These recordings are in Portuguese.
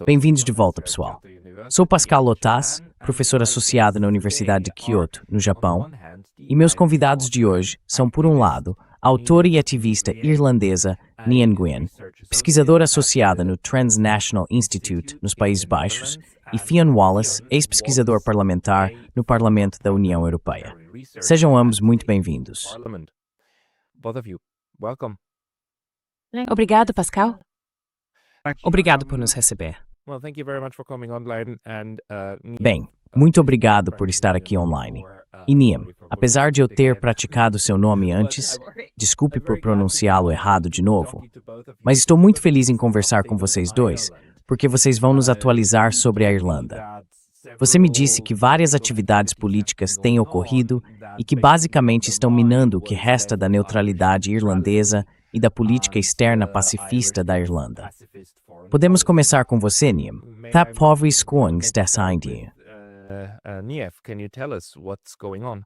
Bem-vindos de volta, pessoal. Sou Pascal Lotas, professor associado na Universidade de Kyoto, no Japão, e meus convidados de hoje são, por um lado, a autora e ativista irlandesa Nian Nguyen, pesquisadora associada no Transnational Institute, nos Países Baixos, e Fionn Wallace, ex-pesquisador parlamentar no Parlamento da União Europeia. Sejam ambos muito bem-vindos. Obrigado, Pascal. Obrigado por nos receber. Bem, muito obrigado por estar aqui online. E Nian, apesar de eu ter praticado seu nome antes, desculpe por pronunciá-lo errado de novo, mas estou muito feliz em conversar com vocês dois, porque vocês vão nos atualizar sobre a Irlanda. Você me disse que várias atividades políticas têm ocorrido e que basicamente estão minando o que resta da neutralidade irlandesa e da política externa pacifista da Irlanda. Podemos começar com você, Niam. Tap Povris Coings dessa India. Niamh, can you tell us what's going on?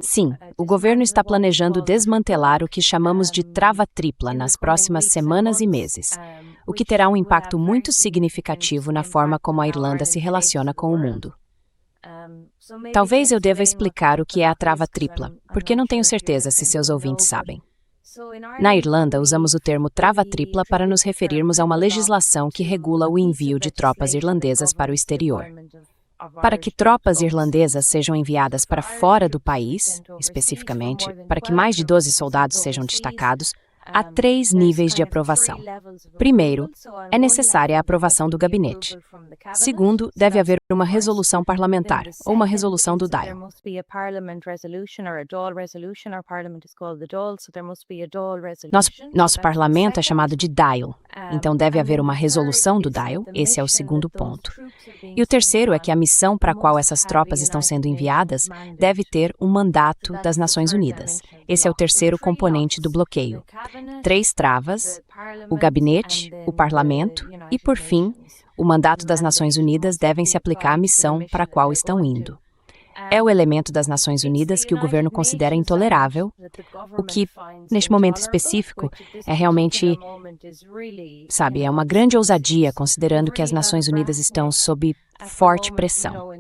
Sim, o governo está planejando desmantelar o que chamamos de trava tripla nas próximas semanas e meses, o que terá um impacto muito significativo na forma como a Irlanda se relaciona com o mundo. Talvez eu deva explicar o que é a trava tripla, porque não tenho certeza se seus ouvintes sabem. Na Irlanda, usamos o termo trava tripla para nos referirmos a uma legislação que regula o envio de tropas irlandesas para o exterior. Para que tropas irlandesas sejam enviadas para fora do país, especificamente, para que mais de 12 soldados sejam destacados, há 3 níveis de aprovação. Primeiro, é necessária a aprovação do gabinete. Segundo, deve haver uma resolução parlamentar, ou uma resolução do Dáil. Nosso parlamento é chamado de Dáil, então deve haver uma resolução do Dáil, esse é o segundo ponto. E o terceiro é que a missão para a qual essas tropas estão sendo enviadas deve ter um mandato das Nações Unidas. Esse é o terceiro componente do bloqueio. 3 travas, o gabinete, o parlamento e, por fim, o mandato das Nações Unidas devem se aplicar à missão para a qual estão indo. É o elemento das Nações Unidas que o governo considera intolerável, o que, neste momento específico, é realmente, é uma grande ousadia, considerando que as Nações Unidas estão sob forte pressão.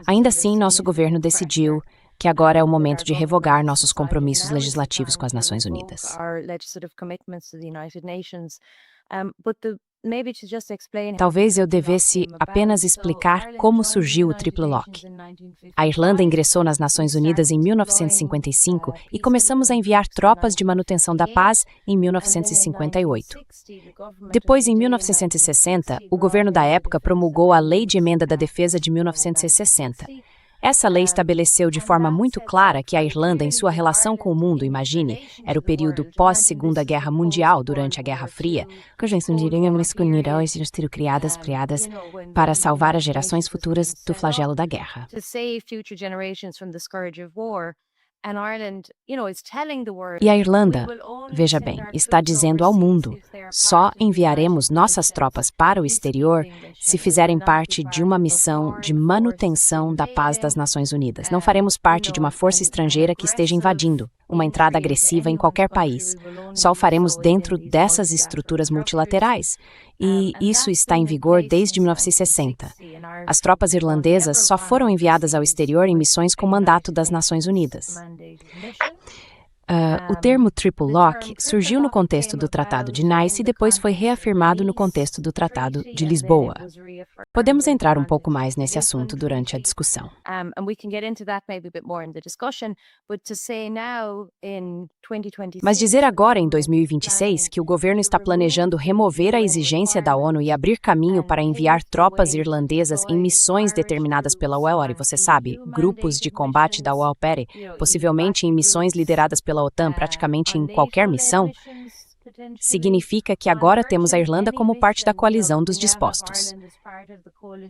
Ainda assim, nosso governo decidiu que agora é o momento de revogar nossos compromissos legislativos com as Nações Unidas. Talvez eu devesse apenas explicar como surgiu o Triple Lock. A Irlanda ingressou nas Nações Unidas em 1955 e começamos a enviar tropas de manutenção da paz em 1958. Depois, em 1960, o governo da época promulgou a Lei de Emenda da Defesa de 1960. Essa lei estabeleceu de forma muito clara que a Irlanda, em sua relação com o mundo, imagine, era o período pós-Segunda Guerra Mundial, durante a Guerra Fria, criadas para salvar as gerações futuras do flagelo da guerra. E a Irlanda, veja bem, está dizendo ao mundo, só enviaremos nossas tropas para o exterior se fizerem parte de uma missão de manutenção da paz das Nações Unidas. Não faremos parte de uma força estrangeira que esteja invadindo uma entrada agressiva em qualquer país. Só o faremos dentro dessas estruturas multilaterais. E isso está em vigor desde 1960. As tropas irlandesas só foram enviadas ao exterior em missões com mandato das Nações Unidas. O termo Triple Lock surgiu no contexto do Tratado de Nice e depois foi reafirmado no contexto do Tratado de Lisboa. Podemos entrar um pouco mais nesse assunto durante a discussão. Mas dizer agora, em 2026, que o governo está planejando remover a exigência da ONU e abrir caminho para enviar tropas irlandesas em missões determinadas pela UEL, você sabe, grupos de combate da UEL, possivelmente em missões lideradas pela OTAN, praticamente em qualquer missão, Significa que agora temos a Irlanda como parte da coalizão dos dispostos.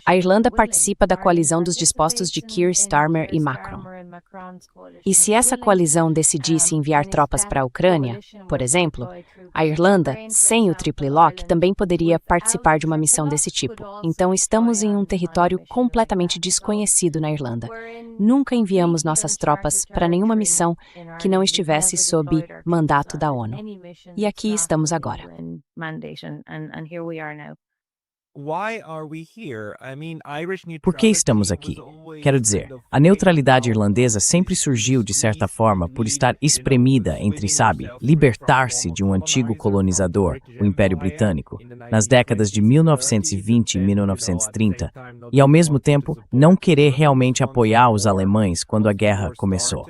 A Irlanda participa da coalizão dos dispostos de Keir Starmer e Macron. E se essa coalizão decidisse enviar tropas para a Ucrânia, por exemplo, a Irlanda, sem o triple lock, também poderia participar de uma missão desse tipo. Então estamos em um território completamente desconhecido na Irlanda. Nunca enviamos nossas tropas para nenhuma missão que não estivesse sob mandato da ONU. E aqui estamos agora. Por que estamos aqui? Quero dizer, a neutralidade irlandesa sempre surgiu, de certa forma, por estar espremida entre, libertar-se de um antigo colonizador, o Império Britânico, nas décadas de 1920 e 1930, e ao mesmo tempo não querer realmente apoiar os alemães quando a guerra começou.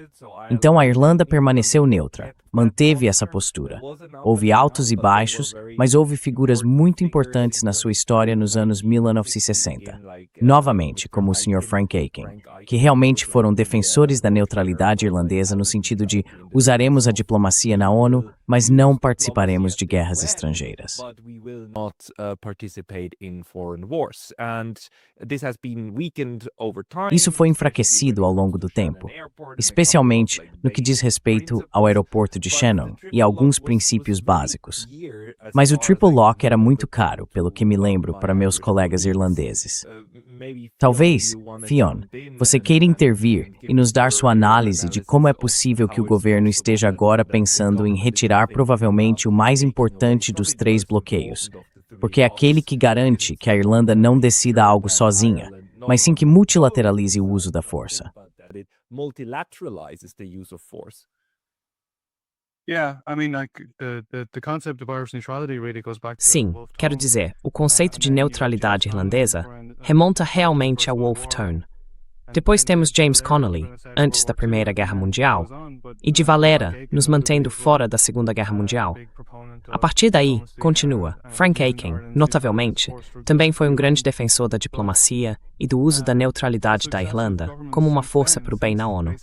Então a Irlanda permaneceu neutra, manteve essa postura. Houve altos e baixos, mas houve figuras muito importantes na sua história nos anos 1960. Novamente, como o Sr. Frank Aiken, que realmente foram defensores da neutralidade irlandesa no sentido de usaremos a diplomacia na ONU, mas não participaremos de guerras estrangeiras. Isso foi enfraquecido ao longo do tempo, especialmente no que diz respeito ao aeroporto de Shannon e alguns princípios básicos. Mas o triple lock era muito caro, pelo que me lembro, para meus colegas irlandeses. Talvez, Fionn, você queira intervir e nos dar sua análise de como é possível que o governo esteja agora pensando em retirar provavelmente o mais importante dos 3 bloqueios, porque é aquele que garante que a Irlanda não decida algo sozinha, mas sim que multilateralize o uso da força. Sim, quero dizer, o conceito de neutralidade irlandesa remonta realmente a Wolfe Tone. Depois temos James Connolly, antes da Primeira Guerra Mundial, e de Valera, nos mantendo fora da Segunda Guerra Mundial. A partir daí, continua, Frank Aiken, notavelmente, também foi um grande defensor da diplomacia e do uso da neutralidade da Irlanda como uma força para o bem na ONU.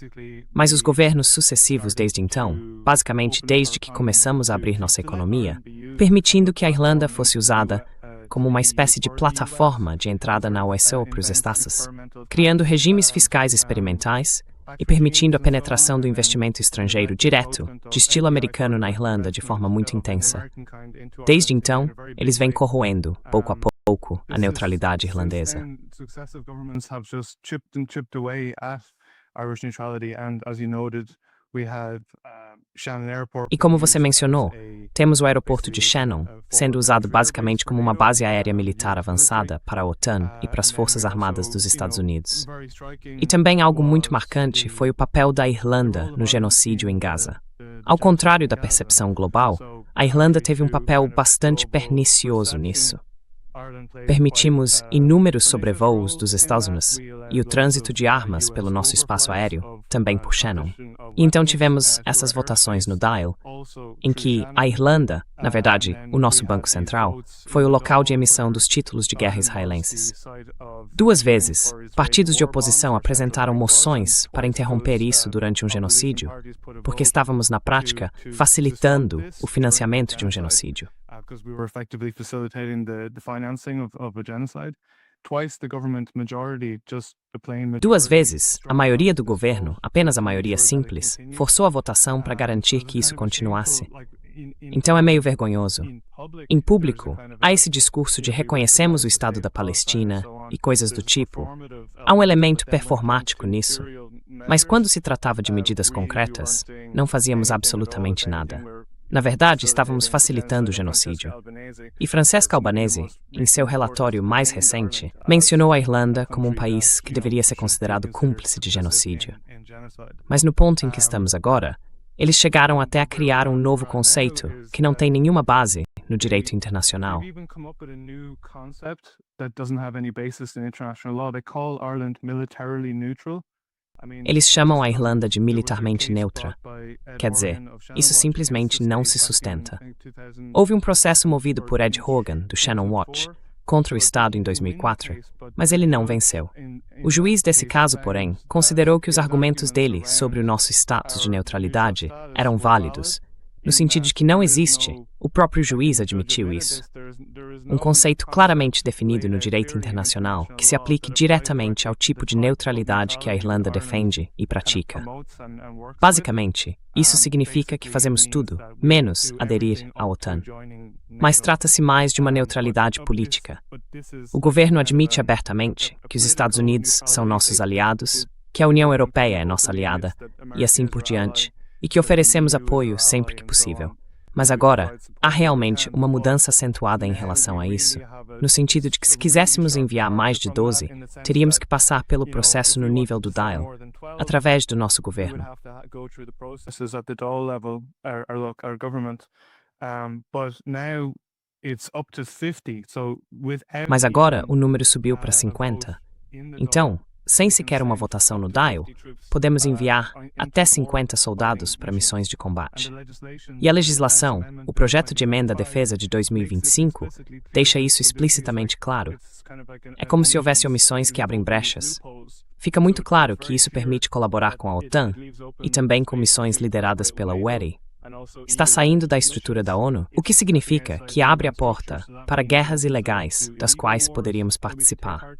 Mas os governos sucessivos desde então, basicamente desde que começamos a abrir nossa economia, permitindo que a Irlanda fosse usada como uma espécie de plataforma de entrada na OSCE para os Estados, criando regimes fiscais experimentais e permitindo a penetração do investimento estrangeiro direto, de estilo americano na Irlanda, de forma muito intensa. Desde então, eles vêm corroendo, pouco a pouco, a neutralidade irlandesa. E como você mencionou, temos o aeroporto de Shannon, sendo usado basicamente como uma base aérea militar avançada para a OTAN e para as Forças Armadas dos Estados Unidos. E também algo muito marcante foi o papel da Irlanda no genocídio em Gaza. Ao contrário da percepção global, a Irlanda teve um papel bastante pernicioso nisso. Permitimos inúmeros sobrevoos dos Estados Unidos e o trânsito de armas pelo nosso espaço aéreo, também por Shannon. E então tivemos essas votações no Dáil, em que a Irlanda, na verdade, o nosso Banco Central, foi o local de emissão dos títulos de guerra israelenses. 2 vezes, partidos de oposição apresentaram moções para interromper isso durante um genocídio, porque estávamos, na prática, facilitando o financiamento de um genocídio. Because we were effectively facilitating the financing of a genocide. Twice the government majority, just the plain majority. 2 vezes, a maioria do governo, apenas a maioria simples, forçou a votação para garantir que isso continuasse. Então é meio vergonhoso. Em público, há esse discurso de reconhecemos o Estado da Palestina e coisas do tipo. Há um elemento performático nisso. Mas quando se tratava de medidas concretas, não fazíamos absolutamente nada. Na verdade, estávamos facilitando o genocídio. E Francesca Albanese, em seu relatório mais recente, mencionou a Irlanda como um país que deveria ser considerado cúmplice de genocídio. Mas no ponto em que estamos agora, eles chegaram até a criar um novo conceito que não tem nenhuma base no direito internacional. Eles chamam a Irlanda de militarmente neutra. Quer dizer, isso simplesmente não se sustenta. Houve um processo movido por Ed Hogan, do Shannon Watch, contra o Estado em 2004, mas ele não venceu. O juiz desse caso, porém, considerou que os argumentos dele sobre o nosso status de neutralidade eram válidos, no sentido de que não existe, o próprio juiz admitiu isso, um conceito claramente definido no direito internacional que se aplique diretamente ao tipo de neutralidade que a Irlanda defende e pratica. Basicamente, isso significa que fazemos tudo, menos aderir à OTAN. Mas trata-se mais de uma neutralidade política. O governo admite abertamente que os Estados Unidos são nossos aliados, que a União Europeia é nossa aliada, e assim por diante, e que oferecemos apoio sempre que possível. Mas agora, há realmente uma mudança acentuada em relação a isso, no sentido de que se quiséssemos enviar mais de 12, teríamos que passar pelo processo no nível do DIAL, através do nosso governo. Mas agora o número subiu para 50. Então, sem sequer uma votação no DIAL, podemos enviar até 50 soldados para missões de combate. E a legislação, o projeto de emenda à defesa de 2025, deixa isso explicitamente claro. É como se houvesse omissões que abrem brechas. Fica muito claro que isso permite colaborar com a OTAN e também com missões lideradas pela UERI. Está saindo da estrutura da ONU, o que significa que abre a porta para guerras ilegais das quais poderíamos participar.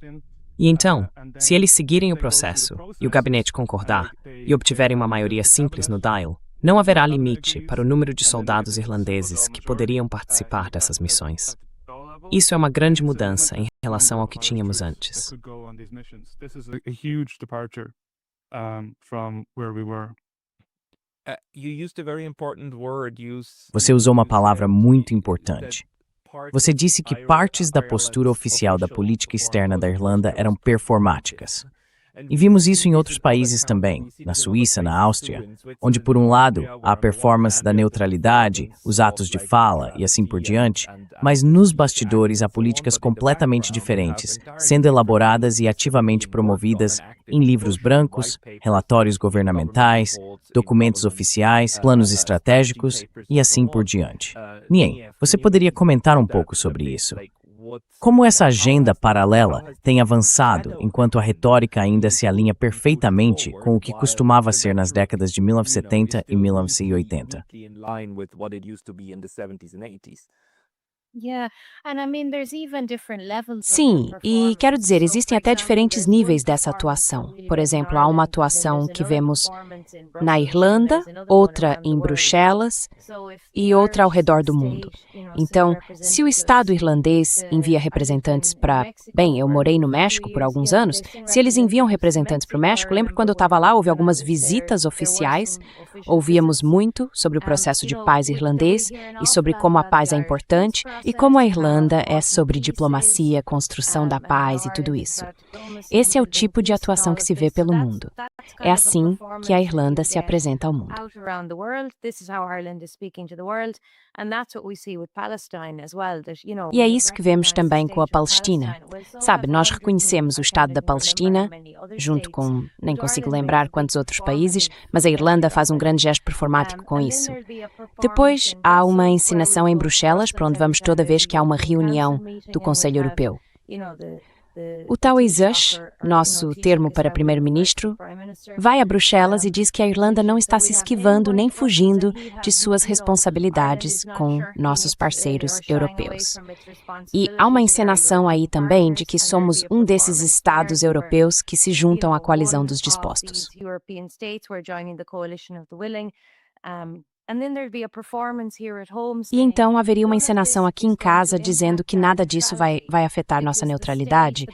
E então, se eles seguirem o processo e o gabinete concordar e obtiverem uma maioria simples no DIAL, não haverá limite para o número de soldados irlandeses que poderiam participar dessas missões. Isso é uma grande mudança em relação ao que tínhamos antes. Você usou uma palavra muito importante. Você disse que partes da postura oficial da política externa da Irlanda eram performáticas. E vimos isso em outros países também, na Suíça, na Áustria, onde, por um lado, há a performance da neutralidade, os atos de fala e assim por diante, mas nos bastidores há políticas completamente diferentes, sendo elaboradas e ativamente promovidas em livros brancos, relatórios governamentais, documentos oficiais, planos estratégicos e assim por diante. Nien, você poderia comentar um pouco sobre isso? Como essa agenda paralela tem avançado enquanto a retórica ainda se alinha perfeitamente com o que costumava ser nas décadas de 1970 e 1980? Sim, e quero dizer, existem até diferentes níveis dessa atuação. Por exemplo, há uma atuação que vemos na Irlanda, outra em Bruxelas e outra ao redor do mundo. Então, se o Estado irlandês envia representantes para... Bem, eu morei no México por alguns anos. Se eles enviam representantes para o México, lembro quando eu estava lá, houve algumas visitas oficiais. Ouvíamos muito sobre o processo de paz irlandês e sobre como a paz é importante e como a Irlanda é sobre diplomacia, construção da paz e tudo isso. Esse é o tipo de atuação que se vê pelo mundo. É assim que a Irlanda se apresenta ao mundo. E é isso que vemos também com a Palestina. Sabe, nós reconhecemos o Estado da Palestina, junto com, nem consigo lembrar quantos outros países, mas a Irlanda faz um grande gesto performático com isso. Depois, há uma encenação em Bruxelas, para onde vamos toda vez que há uma reunião do Conselho Europeu. O Taoiseach, nosso termo para primeiro-ministro, vai a Bruxelas e diz que a Irlanda não está se esquivando nem fugindo de suas responsabilidades com nossos parceiros europeus. E há uma encenação aí também de que somos um desses estados europeus que se juntam à coalizão dos dispostos. E então haveria uma encenação aqui em casa dizendo que nada disso vai afetar nossa neutralidade,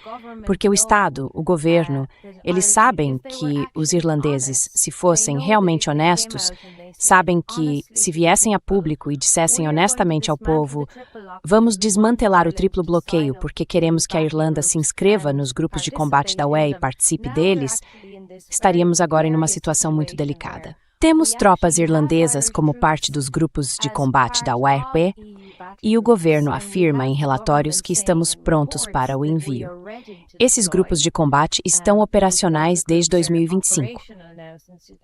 porque o Estado, o governo, eles sabem que os irlandeses, se fossem realmente honestos, sabem que se viessem a público e dissessem honestamente ao povo, vamos desmantelar o triplo bloqueio porque queremos que a Irlanda se inscreva nos grupos de combate da UE e participe deles, estaríamos agora em uma situação muito delicada. Temos tropas irlandesas como parte dos grupos de combate da UERP e o governo afirma em relatórios que estamos prontos para o envio. Esses grupos de combate estão operacionais desde 2025.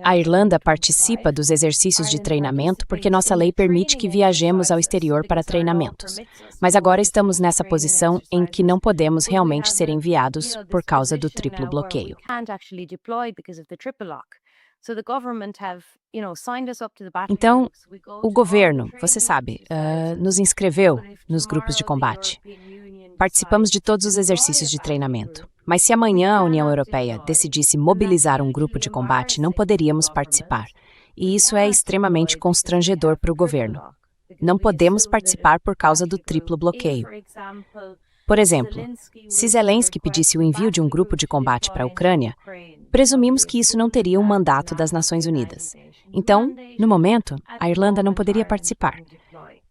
A Irlanda participa dos exercícios de treinamento porque nossa lei permite que viajemos ao exterior para treinamentos. Mas agora estamos nessa posição em que não podemos realmente ser enviados por causa do triplo bloqueio. Então, o governo, você sabe, nos inscreveu nos grupos de combate. Participamos de todos os exercícios de treinamento. Mas se amanhã a União Europeia decidisse mobilizar um grupo de combate, não poderíamos participar. E isso é extremamente constrangedor para o governo. Não podemos participar por causa do triplo bloqueio. Por exemplo, se Zelensky pedisse o envio de um grupo de combate para a Ucrânia, presumimos que isso não teria um mandato das Nações Unidas. Então, no momento, a Irlanda não poderia participar.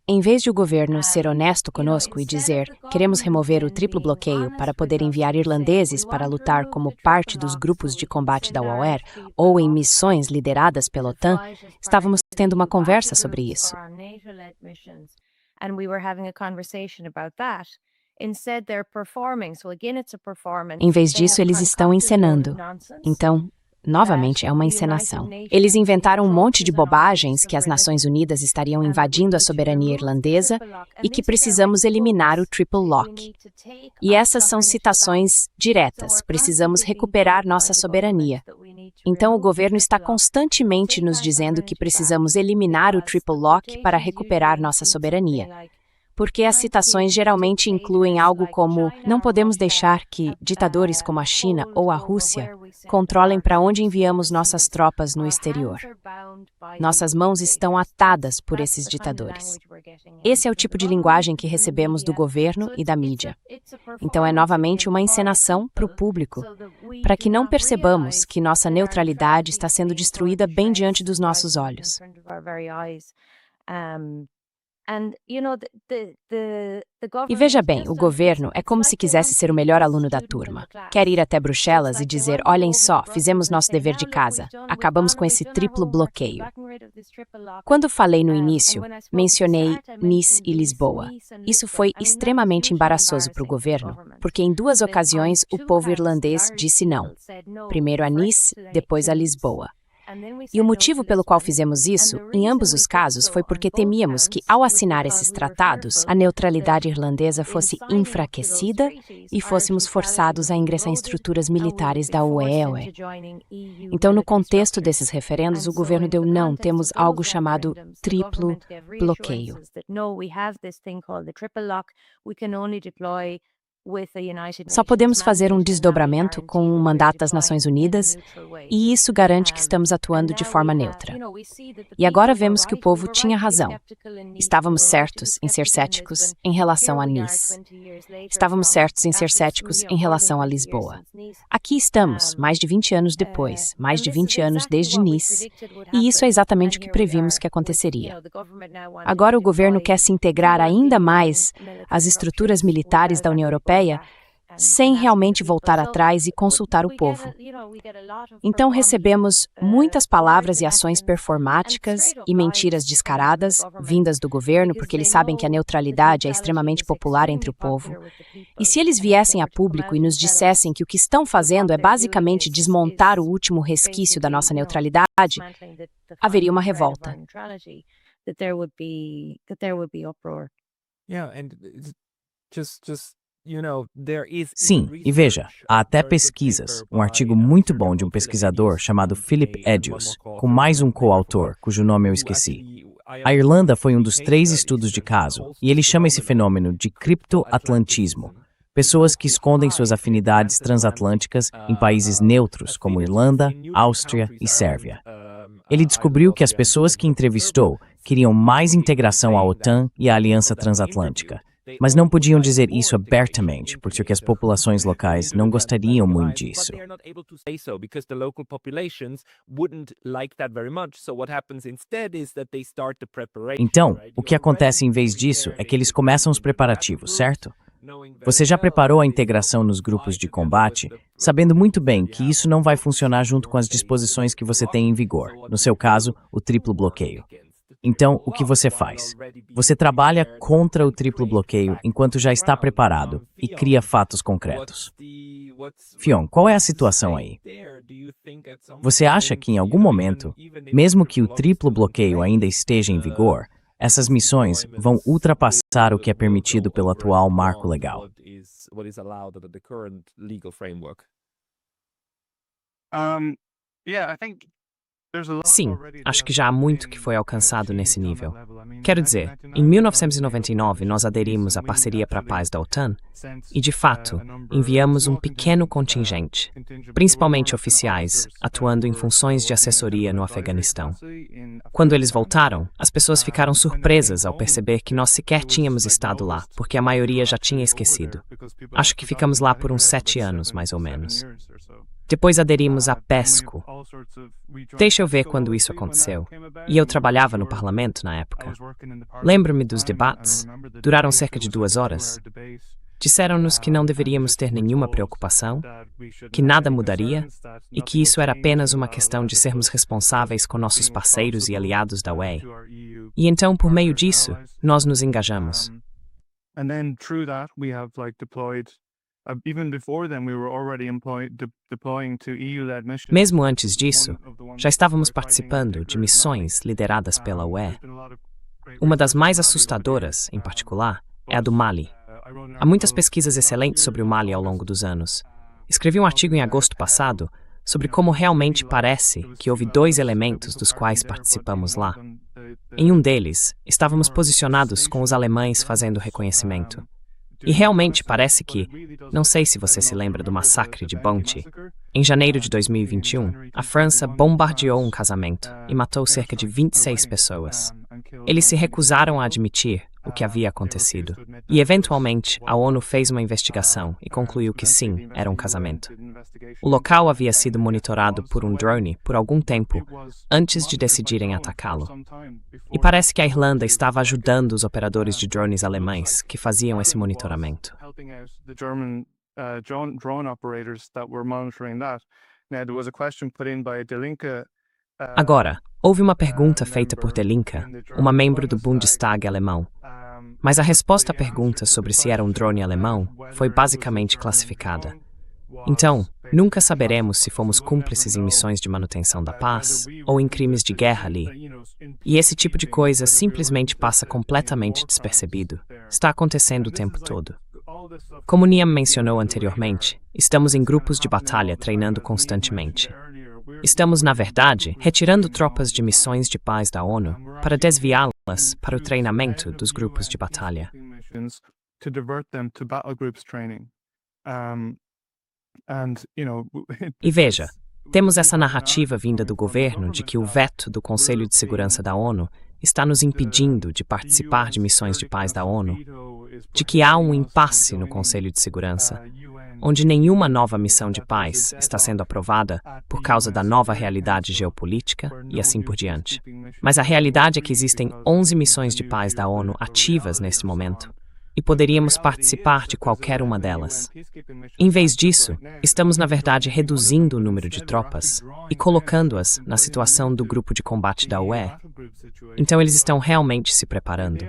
Em vez de o governo ser honesto conosco e dizer queremos remover o triplo bloqueio para poder enviar irlandeses para lutar como parte dos grupos de combate da UOR ou em missões lideradas pela OTAN, estávamos tendo uma conversa sobre isso. Em vez disso, eles estão encenando. Então, novamente, é uma encenação. Eles inventaram um monte de bobagens que as Nações Unidas estariam invadindo a soberania irlandesa e que precisamos eliminar o triple lock. E essas são citações diretas. Precisamos recuperar nossa soberania. Então, o governo está constantemente nos dizendo que precisamos eliminar o triple lock para recuperar nossa soberania. Porque as citações geralmente incluem algo como não podemos deixar que ditadores como a China ou a Rússia controlem para onde enviamos nossas tropas no exterior. Nossas mãos estão atadas por esses ditadores. Esse é o tipo de linguagem que recebemos do governo e da mídia. Então é novamente uma encenação para o público, para que não percebamos que nossa neutralidade está sendo destruída bem diante dos nossos olhos. E veja bem, o governo é como se quisesse ser o melhor aluno da turma. Quer ir até Bruxelas e dizer, olhem só, fizemos nosso dever de casa, acabamos com esse triplo bloqueio. Quando falei no início, mencionei Nice e Lisboa. Isso foi extremamente embaraçoso para o governo, porque em 2 ocasiões o povo irlandês disse não. Primeiro a Nice, depois a Lisboa. E o motivo pelo qual fizemos isso, em ambos os casos, foi porque temíamos que, ao assinar esses tratados, a neutralidade irlandesa fosse enfraquecida e fôssemos forçados a ingressar em estruturas militares da UE. Então, no contexto desses referendos, o governo deu não, temos algo chamado triplo bloqueio. Só podemos fazer um desdobramento com um mandato das Nações Unidas e isso garante que estamos atuando de forma neutra. E agora vemos que o povo tinha razão. Estávamos certos em ser céticos em relação a Nice. Estávamos certos em ser céticos em relação a Lisboa. Aqui estamos, mais de 20 anos depois, mais de 20 anos desde Nice, e isso é exatamente o que previmos que aconteceria. Agora o governo quer se integrar ainda mais às estruturas militares da União Europeia sem realmente voltar atrás e consultar o povo. Então recebemos muitas palavras e ações performáticas e mentiras descaradas vindas do governo porque eles sabem que a neutralidade é extremamente popular entre o povo. E se eles viessem a público e nos dissessem que o que estão fazendo é basicamente desmontar o último resquício da nossa neutralidade, haveria uma revolta. Sim, e veja, há até pesquisas, um artigo muito bom de um pesquisador chamado Philip Edius, com mais um coautor, cujo nome eu esqueci. A Irlanda foi um dos 3 estudos de caso, e ele chama esse fenômeno de criptoatlantismo. Pessoas que escondem suas afinidades transatlânticas em países neutros, como Irlanda, Áustria e Sérvia. Ele descobriu que as pessoas que entrevistou queriam mais integração à OTAN e à Aliança Transatlântica. Mas não podiam dizer isso abertamente, porque as populações locais não gostariam muito disso. Então, o que acontece em vez disso é que eles começam os preparativos, certo? Você já preparou a integração nos grupos de combate, sabendo muito bem que isso não vai funcionar junto com as disposições que você tem em vigor, no seu caso, o triplo bloqueio. Então, o que você faz? Você trabalha contra o triplo bloqueio enquanto já está preparado e cria fatos concretos. Fionn, qual é a situação aí? Você acha que em algum momento, mesmo que o triplo bloqueio ainda esteja em vigor, essas missões vão ultrapassar o que é permitido pelo atual marco legal? Sim, acho que já há muito que foi alcançado nesse nível. Quero dizer, em 1999 nós aderimos à Parceria para a Paz da OTAN e, de fato, enviamos um pequeno contingente, principalmente oficiais, atuando em funções de assessoria no Afeganistão. Quando eles voltaram, as pessoas ficaram surpresas ao perceber que nós sequer tínhamos estado lá, porque a maioria já tinha esquecido. Acho que ficamos lá por uns 7 anos, mais ou menos. Depois aderimos à PESCO. Deixa eu ver quando isso aconteceu. E eu trabalhava no parlamento na época. Lembro-me dos debates. Duraram cerca de 2 horas. Disseram-nos que não deveríamos ter nenhuma preocupação, que nada mudaria e que isso era apenas uma questão de sermos responsáveis com nossos parceiros e aliados da UE. E então, por meio disso, nós nos engajamos. Mesmo antes disso, já estávamos participando de missões lideradas pela UE. Uma das mais assustadoras, em particular, é a do Mali. Há muitas pesquisas excelentes sobre o Mali ao longo dos anos. Escrevi um artigo em agosto passado sobre como realmente parece que houve 2 elementos dos quais participamos lá. Em um deles, estávamos posicionados com os alemães fazendo reconhecimento. E realmente parece que, não sei se você se lembra do massacre de Bonti, em janeiro de 2021, a França bombardeou um casamento e matou cerca de 26 pessoas. Eles se recusaram a admitir o que havia acontecido. E, eventualmente, a ONU fez uma investigação e concluiu que sim, era um casamento. O local havia sido monitorado por um drone por algum tempo antes de decidirem atacá-lo. E parece que a Irlanda estava ajudando os operadores de drones alemães que faziam esse monitoramento. Agora, houve uma pergunta feita por Die Linke, uma membro do Bundestag alemão. Mas a resposta à pergunta sobre se era um drone alemão foi basicamente classificada. Então, nunca saberemos se fomos cúmplices em missões de manutenção da paz ou em crimes de guerra ali. E esse tipo de coisa simplesmente passa completamente despercebido. Está acontecendo o tempo todo. Como Niam mencionou anteriormente, estamos em grupos de batalha treinando constantemente. Estamos, na verdade, retirando tropas de missões de paz da ONU para desviá-las para o treinamento dos grupos de batalha. E veja, temos essa narrativa vinda do governo de que o veto do Conselho de Segurança da ONU está nos impedindo de participar de missões de paz da ONU, de que há um impasse no Conselho de Segurança, onde nenhuma nova missão de paz está sendo aprovada por causa da nova realidade geopolítica e assim por diante. Mas a realidade é que existem 11 missões de paz da ONU ativas neste momento, e poderíamos participar de qualquer uma delas. Em vez disso, estamos na verdade reduzindo o número de tropas e colocando-as na situação do grupo de combate da UE. Então eles estão realmente se preparando.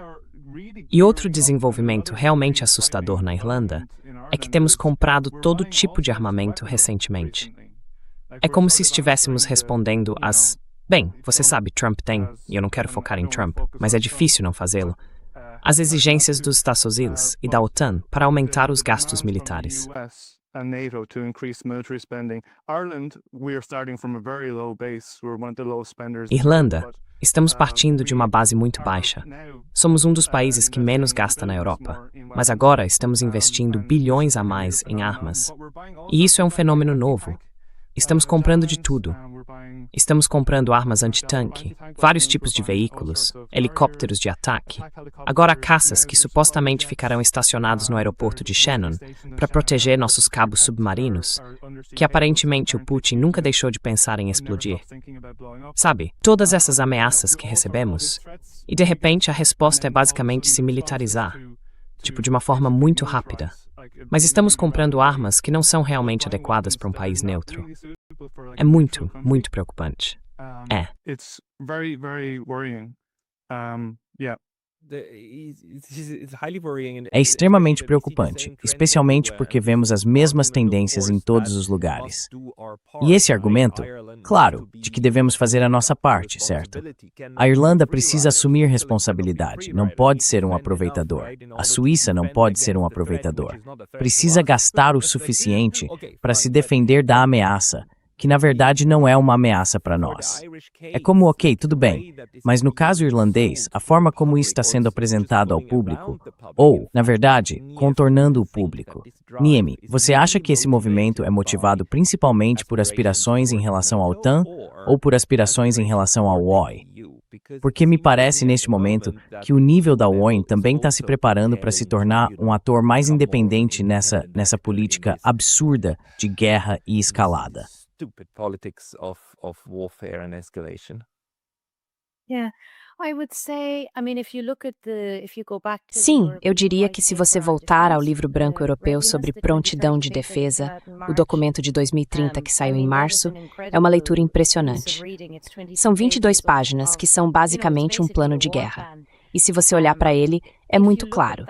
E outro desenvolvimento realmente assustador na Irlanda é que temos comprado todo tipo de armamento recentemente. É como se estivéssemos respondendo às... Bem, você sabe, Trump tem, e eu não quero focar em Trump, mas é difícil não fazê-lo, as exigências dos Estados Unidos e da OTAN para aumentar os gastos militares. Irlanda, estamos partindo de uma base muito baixa. Somos um dos países que menos gasta na Europa, mas agora estamos investindo bilhões a mais em armas. E isso é um fenômeno novo. Estamos comprando de tudo. Estamos comprando armas antitanque, vários tipos de veículos, helicópteros de ataque, agora caças que supostamente ficarão estacionados no aeroporto de Shannon para proteger nossos cabos submarinos, que aparentemente o Putin nunca deixou de pensar em explodir. Sabe, todas essas ameaças que recebemos, e de repente a resposta é basicamente se militarizar, de uma forma muito rápida. Mas estamos comprando armas que não são realmente adequadas para um país neutro. É muito, muito preocupante. É. É extremamente preocupante, especialmente porque vemos as mesmas tendências em todos os lugares. E esse argumento, claro, de que devemos fazer a nossa parte, certo? A Irlanda precisa assumir responsabilidade, não pode ser um aproveitador. A Suíça não pode ser um aproveitador. Precisa gastar o suficiente para se defender da ameaça, que na verdade não é uma ameaça para nós. É como, ok, tudo bem, mas no caso irlandês, a forma como isso está sendo apresentado ao público, ou, na verdade, contornando o público. Niemi, você acha que esse movimento é motivado principalmente por aspirações em relação ao OTAN ou por aspirações em relação ao OI? Porque me parece neste momento que o nível da ONU também está se preparando para se tornar um ator mais independente nessa política absurda de guerra e escalada. Sim, eu diria que se você voltar ao Livro Branco Europeu sobre Prontidão de Defesa, o documento de 2030 que saiu em março, é uma leitura impressionante. São 22 páginas que são basicamente um plano de guerra. E se você olhar para ele, é muito claro.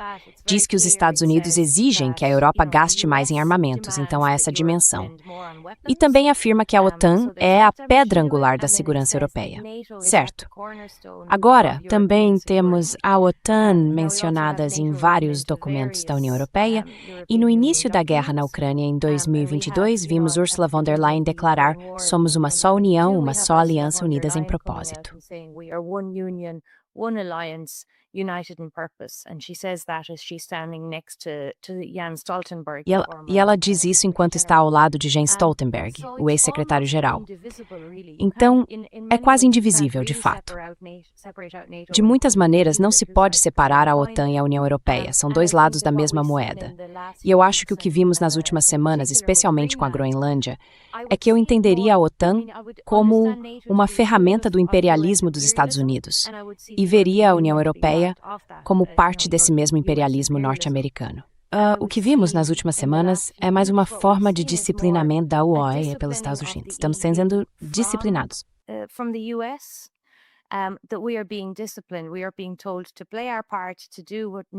Diz que os Estados Unidos exigem que a Europa gaste mais em armamentos, então há essa dimensão. E também afirma que a OTAN é a pedra angular da segurança europeia. Certo. Agora, também temos a OTAN mencionadas em vários documentos da União Europeia, e no início da guerra na Ucrânia, em 2022, vimos Ursula von der Leyen declarar: somos uma só união, uma só aliança unidas em propósito. One alliance, united in purpose, and she says that as she's standing next to Jens Stoltenberg. E ela diz isso enquanto está ao lado de Jens Stoltenberg, o ex-secretário-geral. Então, é quase indivisível, de fato. De muitas maneiras, não se pode separar a OTAN e a União Europeia, são dois lados da mesma moeda. E eu acho que o que vimos nas últimas semanas, especialmente com a Groenlândia, é que eu entenderia a OTAN como uma ferramenta do imperialismo dos Estados Unidos e veria a União Europeia como parte desse mesmo imperialismo norte-americano. O que vimos nas últimas semanas é mais uma forma de disciplinamento da UE pelos Estados Unidos. Estamos sendo disciplinados.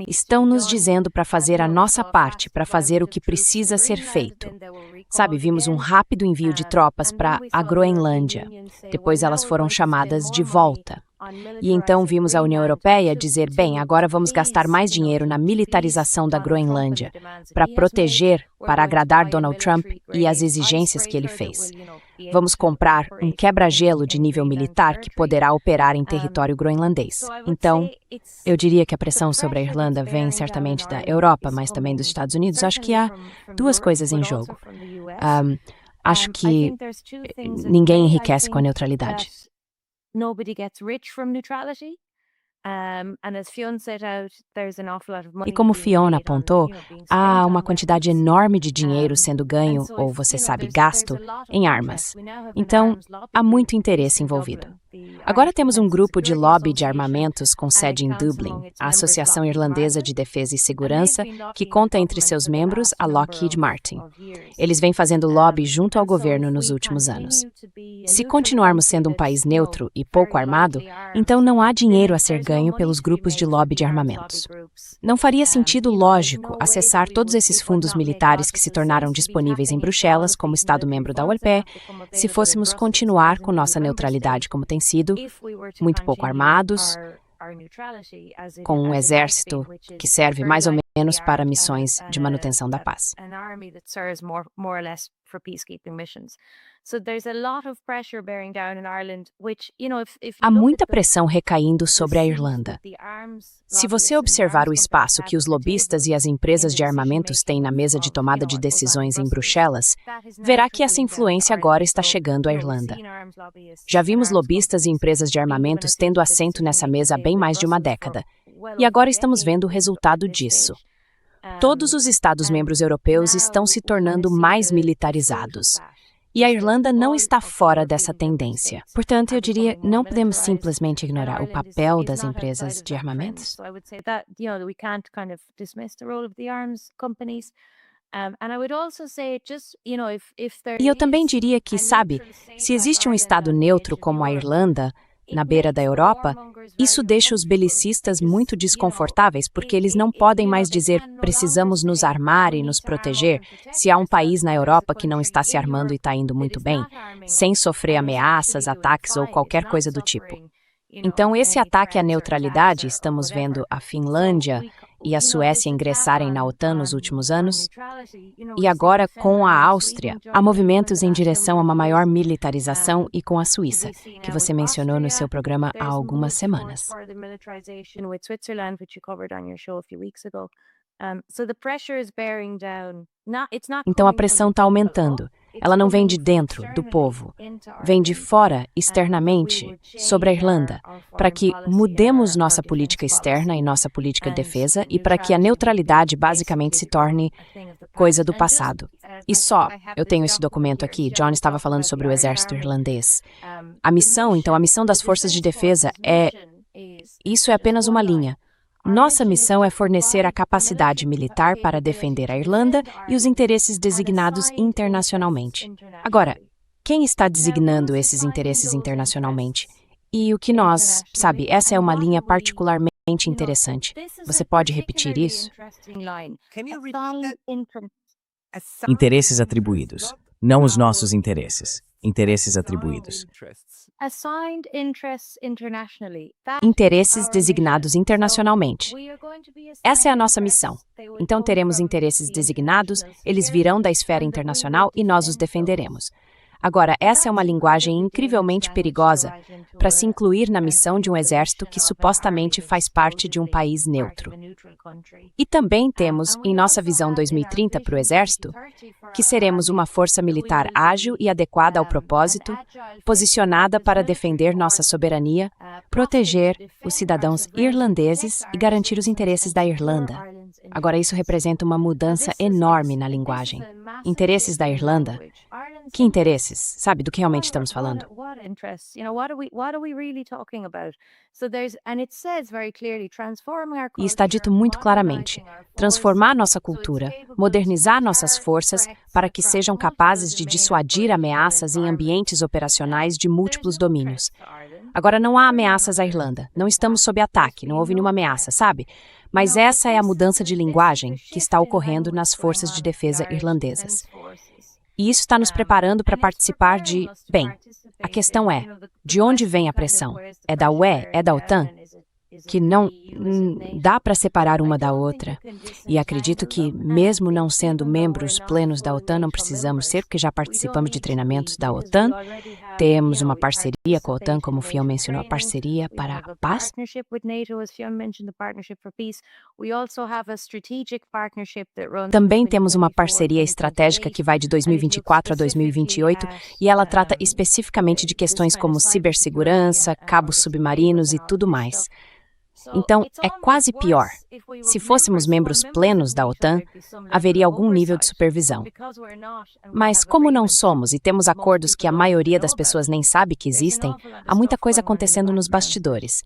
Estão nos dizendo para fazer a nossa parte, para fazer o que precisa ser feito. Sabe, vimos um rápido envio de tropas para a Groenlândia. Depois elas foram chamadas de volta. E então vimos a União Europeia dizer, bem, agora vamos gastar mais dinheiro na militarização da Groenlândia, para proteger, para agradar Donald Trump e as exigências que ele fez. Vamos comprar um quebra-gelo de nível militar que poderá operar em território groenlandês. Então, eu diria que a pressão sobre a Irlanda vem certamente da Europa, mas também dos Estados Unidos. Acho que há duas coisas em jogo. Acho que ninguém enriquece com a neutralidade. Nobody gets rich from neutrality. E como Fiona apontou, há uma quantidade enorme de dinheiro sendo ganho, ou você sabe, gasto, em armas. Então, há muito interesse envolvido. Agora temos um grupo de lobby de armamentos com sede em Dublin, a Associação Irlandesa de Defesa e Segurança, que conta entre seus membros a Lockheed Martin. Eles vêm fazendo lobby junto ao governo nos últimos anos. Se continuarmos sendo um país neutro e pouco armado, então não há dinheiro a ser ganho pelos grupos de lobby de armamentos. Não faria sentido lógico acessar todos esses fundos militares que se tornaram disponíveis em Bruxelas como Estado-membro da OLP se fôssemos continuar com nossa neutralidade como tem sido, muito pouco armados, com um exército que serve mais ou menos para missões de manutenção da paz. Há muita pressão recaindo sobre a Irlanda. Se você observar o espaço que os lobistas e as empresas de armamentos têm na mesa de tomada de decisões em Bruxelas, verá que essa influência agora está chegando à Irlanda. Já vimos lobistas e empresas de armamentos tendo assento nessa mesa há bem mais de uma década, e agora estamos vendo o resultado disso. Todos os Estados-membros europeus estão se tornando mais militarizados. E a Irlanda não está fora dessa tendência. Portanto, eu diria, não podemos simplesmente ignorar o papel das empresas de armamentos. E eu também diria que, sabe, se existe um Estado neutro como a Irlanda, na beira da Europa, isso deixa os belicistas muito desconfortáveis porque eles não podem mais dizer precisamos nos armar e nos proteger se há um país na Europa que não está se armando e está indo muito bem, sem sofrer ameaças, ataques ou qualquer coisa do tipo. Então, esse ataque à neutralidade, estamos vendo a Finlândia e a Suécia ingressarem na OTAN nos últimos anos, e agora com a Áustria, há movimentos em direção a uma maior militarização e com a Suíça, que você mencionou no seu programa há algumas semanas. Então a pressão está aumentando. Ela não vem de dentro, do povo. Vem de fora, externamente, sobre a Irlanda, para que mudemos nossa política externa e nossa política de defesa e para que a neutralidade basicamente se torne coisa do passado. E só, eu tenho esse documento aqui, John estava falando sobre o exército irlandês. A missão das forças de defesa isso é apenas uma linha. Nossa missão é fornecer a capacidade militar para defender a Irlanda e os interesses designados internacionalmente. Agora, quem está designando esses interesses internacionalmente? E o que essa é uma linha particularmente interessante. Você pode repetir isso? Interesses atribuídos, não os nossos interesses. Interesses atribuídos. Interesses designados internacionalmente. Essa é a nossa missão. Então teremos interesses designados, eles virão da esfera internacional e nós os defenderemos. Agora, essa é uma linguagem incrivelmente perigosa para se incluir na missão de um exército que supostamente faz parte de um país neutro. E também temos, em nossa visão 2030 para o exército, que seremos uma força militar ágil e adequada ao propósito, posicionada para defender nossa soberania, proteger os cidadãos irlandeses e garantir os interesses da Irlanda. Agora, isso representa uma mudança enorme na linguagem. Interesses da Irlanda? Que interesses? Sabe do que realmente estamos falando? E está dito muito claramente: transformar nossa cultura, modernizar nossas forças para que sejam capazes de dissuadir ameaças em ambientes operacionais de múltiplos domínios. Agora não há ameaças à Irlanda, não estamos sob ataque, não houve nenhuma ameaça, sabe? Mas essa é a mudança de linguagem que está ocorrendo nas forças de defesa irlandesas. E isso está nos preparando para participar a questão é, de onde vem a pressão? É da UE? É da OTAN? Que não dá para separar uma da outra. E acredito que, mesmo não sendo membros plenos da OTAN, não precisamos ser, porque já participamos de treinamentos da OTAN. Temos uma parceria com a OTAN, como o Fionn mencionou, a parceria para a paz. Também temos uma parceria estratégica que vai de 2024 a 2028 e ela trata especificamente de questões como cibersegurança, cabos submarinos e tudo mais. Então, é quase pior. Se fôssemos membros plenos da OTAN, haveria algum nível de supervisão. Mas como não somos e temos acordos que a maioria das pessoas nem sabe que existem, há muita coisa acontecendo nos bastidores.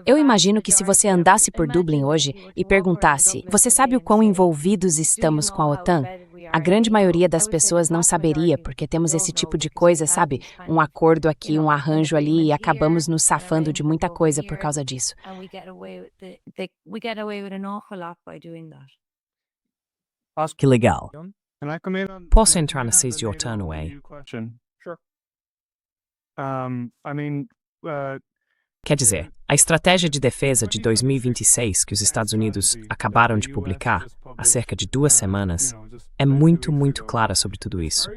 Eu imagino que se você andasse por Dublin hoje e perguntasse, você sabe o quão envolvidos estamos com a OTAN? A grande maioria das pessoas não saberia, porque temos esse tipo de coisa, sabe? Um acordo aqui, um arranjo ali, e acabamos nos safando de muita coisa por causa disso. Que legal. Posso entrar na CIS de OTAN, Way? Quer dizer, a estratégia de defesa de 2026 que os Estados Unidos acabaram de publicar, há cerca de 2 semanas, é muito, muito clara sobre tudo isso.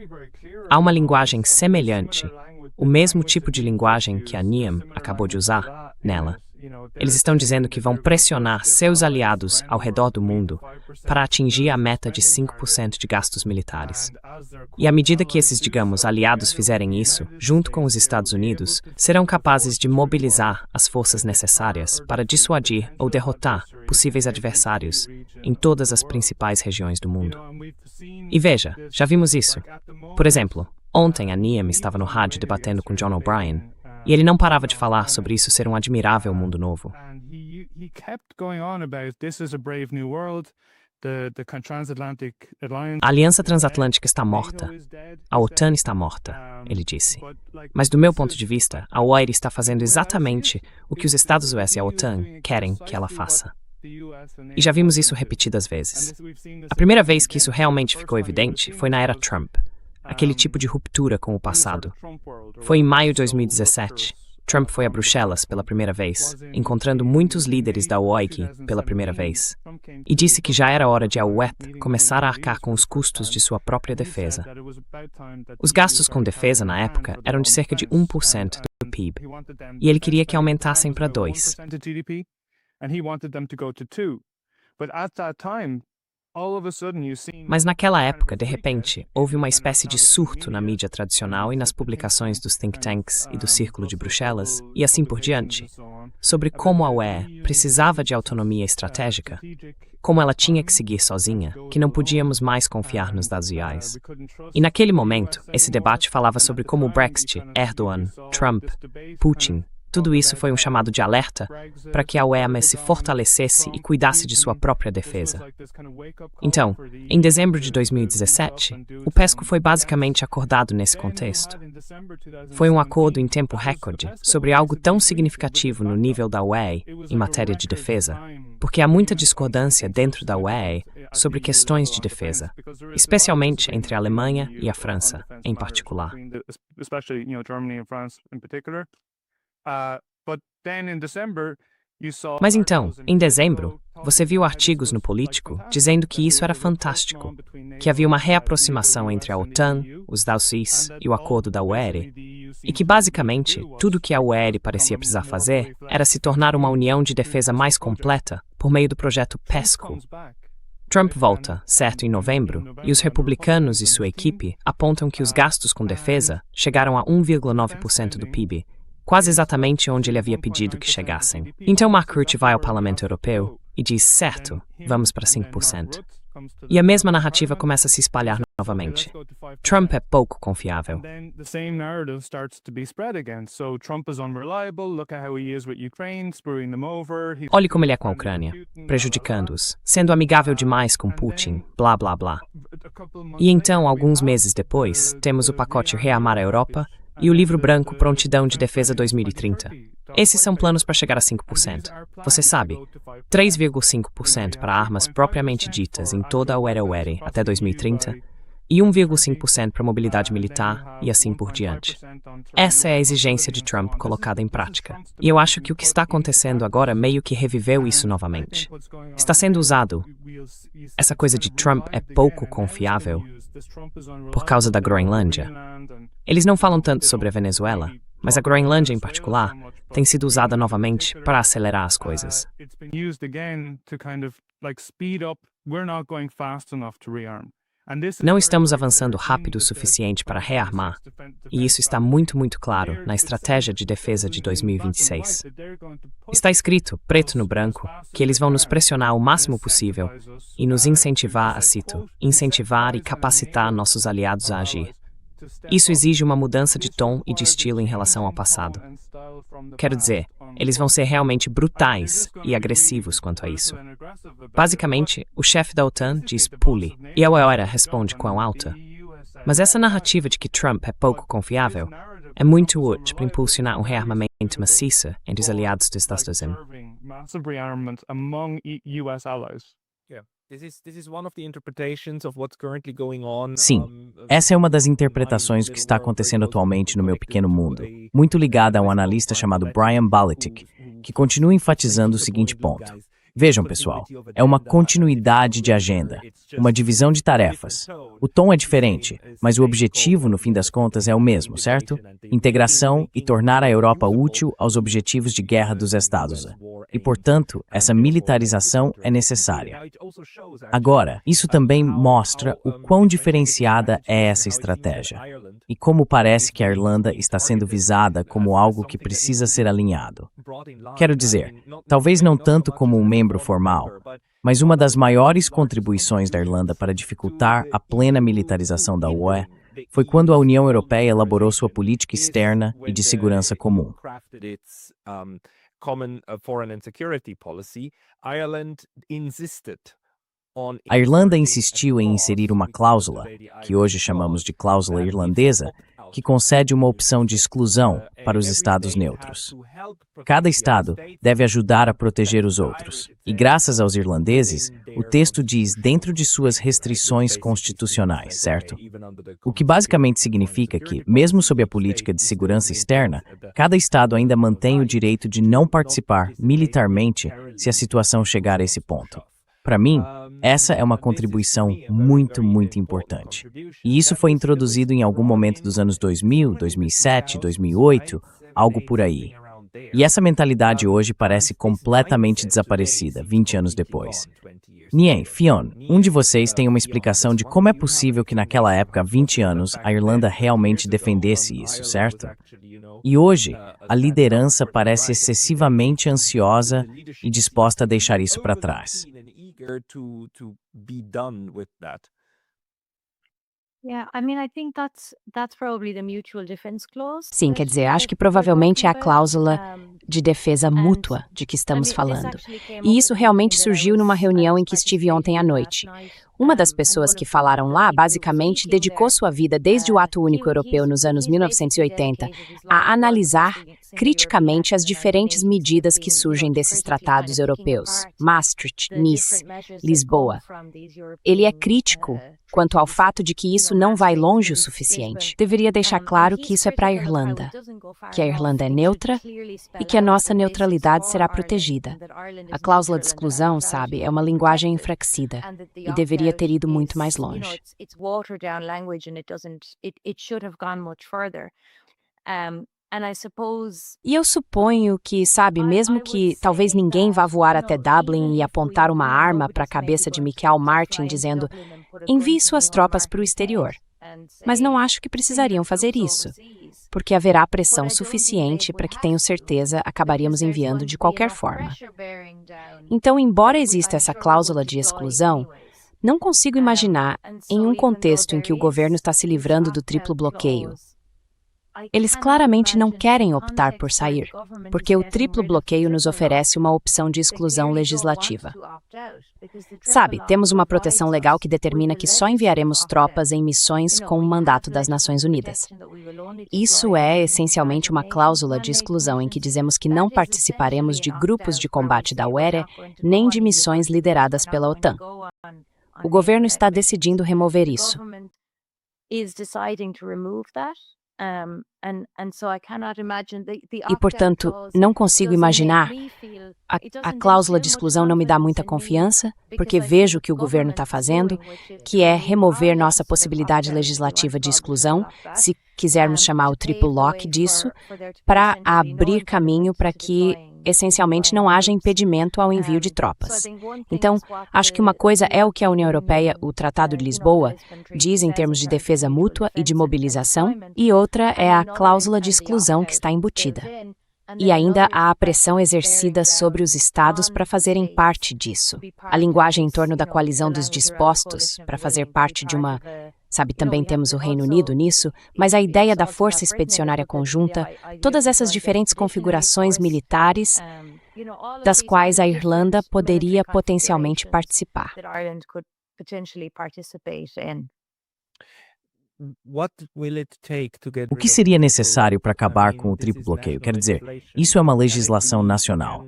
Há uma linguagem semelhante, o mesmo tipo de linguagem que a NIAM acabou de usar, nela. Eles estão dizendo que vão pressionar seus aliados ao redor do mundo para atingir a meta de 5% de gastos militares. E à medida que esses, aliados fizerem isso, junto com os Estados Unidos, serão capazes de mobilizar as forças necessárias para dissuadir ou derrotar possíveis adversários em todas as principais regiões do mundo. E veja, já vimos isso. Por exemplo, ontem a NIAM estava no rádio debatendo com John O'Brien, e ele não parava de falar sobre isso ser um admirável mundo novo. A Aliança Transatlântica está morta. A OTAN está morta, ele disse. Mas do meu ponto de vista, a OIR está fazendo exatamente o que os Estados Unidos e a OTAN querem que ela faça. E já vimos isso repetidas vezes. A primeira vez que isso realmente ficou evidente foi na era Trump. Aquele tipo de ruptura com o passado. Foi em maio de 2017. Trump foi a Bruxelas pela primeira vez, encontrando muitos líderes da OIG pela primeira vez, e disse que já era hora de a UE começar a arcar com os custos de sua própria defesa. Os gastos com defesa na época eram de cerca de 1% do PIB, e ele queria que aumentassem para 2%. Mas naquela época, de repente, houve uma espécie de surto na mídia tradicional e nas publicações dos think tanks e do Círculo de Bruxelas, e assim por diante, sobre como a UE precisava de autonomia estratégica, como ela tinha que seguir sozinha, que não podíamos mais confiar nos dados reais. E naquele momento, esse debate falava sobre como o Brexit, Erdogan, Trump, Putin, tudo isso foi um chamado de alerta para que a UE se fortalecesse e cuidasse de sua própria defesa. Então, em dezembro de 2017, o PESCO foi basicamente acordado nesse contexto. Foi um acordo em tempo recorde sobre algo tão significativo no nível da UE em matéria de defesa, porque há muita discordância dentro da UE sobre questões de defesa, especialmente entre a Alemanha e a França, em particular. Mas então, em dezembro, você viu artigos no Político dizendo que isso era fantástico, que havia uma reaproximação entre a OTAN, os DAOCIS e o acordo da UE, e que basicamente tudo que a UE parecia precisar fazer era se tornar uma união de defesa mais completa por meio do projeto PESCO. Trump volta, certo, em novembro, e os republicanos e sua equipe apontam que os gastos com defesa chegaram a 1,9% do PIB, quase exatamente onde ele havia pedido que chegassem. Então Mark Rutte vai ao Parlamento Europeu e diz, certo, vamos para 5%. E a mesma narrativa começa a se espalhar novamente. Trump é pouco confiável. Olhe como ele é com a Ucrânia, prejudicando-os, sendo amigável demais com Putin, blá blá blá. E então, alguns meses depois, temos o pacote Rearmar a Europa e o livro branco Prontidão de Defesa 2030. Esses são planos para chegar a 5%. Você sabe, 3,5% para armas propriamente ditas em toda a UE até 2030 e 1,5% para mobilidade militar e assim por diante. Essa é a exigência de Trump colocada em prática. E eu acho que o que está acontecendo agora meio que reviveu isso novamente. Está sendo usado. Essa coisa de Trump é pouco confiável por causa da Groenlândia. Eles não falam tanto sobre a Venezuela, mas a Groenlândia em particular tem sido usada novamente para acelerar as coisas. Não estamos avançando rápido o suficiente para rearmar, e isso está muito claro na Estratégia de Defesa de 2026. Está escrito, preto no branco, que eles vão nos pressionar o máximo possível e nos incentivar incentivar e capacitar nossos aliados a agir. Isso exige uma mudança de tom e de estilo em relação ao passado. Quero dizer, eles vão ser realmente brutais e agressivos quanto a isso. Basicamente, o chefe da OTAN diz pule, e a UE responde quão alta. Mas essa narrativa de que Trump é pouco confiável é muito útil para impulsionar um rearmamento maciço entre os aliados dos Estados Unidos. Sim, essa é uma das interpretações do que está acontecendo atualmente no meu pequeno mundo, muito ligada a um analista chamado Brian Balitic, que continua enfatizando o seguinte ponto. Vejam, pessoal, é uma continuidade de agenda, uma divisão de tarefas. O tom é diferente, mas o objetivo, no fim das contas, é o mesmo, certo? Integração e tornar a Europa útil aos objetivos de guerra dos Estados. E, portanto, essa militarização é necessária. Agora, isso também mostra o quão diferenciada é essa estratégia, e como parece que a Irlanda está sendo visada como algo que precisa ser alinhado. Quero dizer, talvez não tanto como um membro formal, mas uma das maiores contribuições da Irlanda para dificultar a plena militarização da UE foi quando a União Europeia elaborou sua política externa e de segurança comum. Common foreign and security policy, Ireland insisted A Irlanda insistiu em inserir uma cláusula, que hoje chamamos de cláusula irlandesa, que concede uma opção de exclusão para os estados neutros. Cada estado deve ajudar a proteger os outros. E graças aos irlandeses, o texto diz dentro de suas restrições constitucionais, certo? O que basicamente significa que, mesmo sob a política de segurança externa, cada estado ainda mantém o direito de não participar militarmente se a situação chegar a esse ponto. Para mim, essa é uma contribuição muito, muito importante. E isso foi introduzido em algum momento dos anos 2000, 2007, 2008, algo por aí. E essa mentalidade hoje parece completamente desaparecida, 20 anos depois. Nien, Fionn, um de vocês tem uma explicação de como é possível que naquela época, há 20 anos, a Irlanda realmente defendesse isso, certo? E hoje, a liderança parece excessivamente ansiosa e disposta a deixar isso para trás. Sim, quer dizer, acho que provavelmente é a cláusula de defesa mútua de que estamos falando. E isso realmente surgiu numa reunião em que estive ontem à noite. Uma das pessoas que falaram lá, basicamente, dedicou sua vida desde o Ato Único Europeu nos anos 1980 a analisar criticamente as diferentes medidas que surgem desses tratados europeus, Maastricht, Nice, Lisboa. Ele é crítico quanto ao fato de que isso não vai longe o suficiente. Deveria deixar claro que isso é para a Irlanda, que a Irlanda é neutra e que a nossa neutralidade será protegida. A cláusula de exclusão, sabe, é uma linguagem enfraquecida e deveria ter ido muito mais longe. E eu suponho que, sabe, mesmo que talvez ninguém vá voar até Dublin e apontar uma arma para a cabeça de Michael Martin dizendo envie suas tropas para o exterior. Mas não acho que precisariam fazer isso, porque haverá pressão suficiente para que, tenho certeza, acabaríamos enviando de qualquer forma. Então, embora exista essa cláusula de exclusão, não consigo imaginar, em um contexto em que o governo está se livrando do triplo bloqueio, eles claramente não querem optar por sair, porque o triplo bloqueio nos oferece uma opção de exclusão legislativa. Sabe, temos uma proteção legal que determina que só enviaremos tropas em missões com o mandato das Nações Unidas. Isso é, essencialmente, uma cláusula de exclusão em que dizemos que não participaremos de grupos de combate da UERE, nem de missões lideradas pela OTAN. O governo está decidindo remover isso. E, portanto, não consigo imaginar. A cláusula de exclusão não me dá muita confiança, porque vejo o que o governo está fazendo, que é remover nossa possibilidade legislativa de exclusão, se quisermos chamar o triple lock disso, para abrir caminho para que, essencialmente, não haja impedimento ao envio de tropas. Então, acho que uma coisa é o que a União Europeia, o Tratado de Lisboa, diz em termos de defesa mútua e de mobilização, e outra é a cláusula de exclusão que está embutida. E ainda há a pressão exercida sobre os Estados para fazerem parte disso. A linguagem em torno da coalizão dos dispostos para fazer parte de uma... Sabe, também temos o Reino Unido nisso, mas a ideia da Força Expedicionária Conjunta, todas essas diferentes configurações militares, das quais a Irlanda poderia potencialmente participar. O que seria necessário para acabar com o triplo bloqueio? Quer dizer, isso é uma legislação nacional.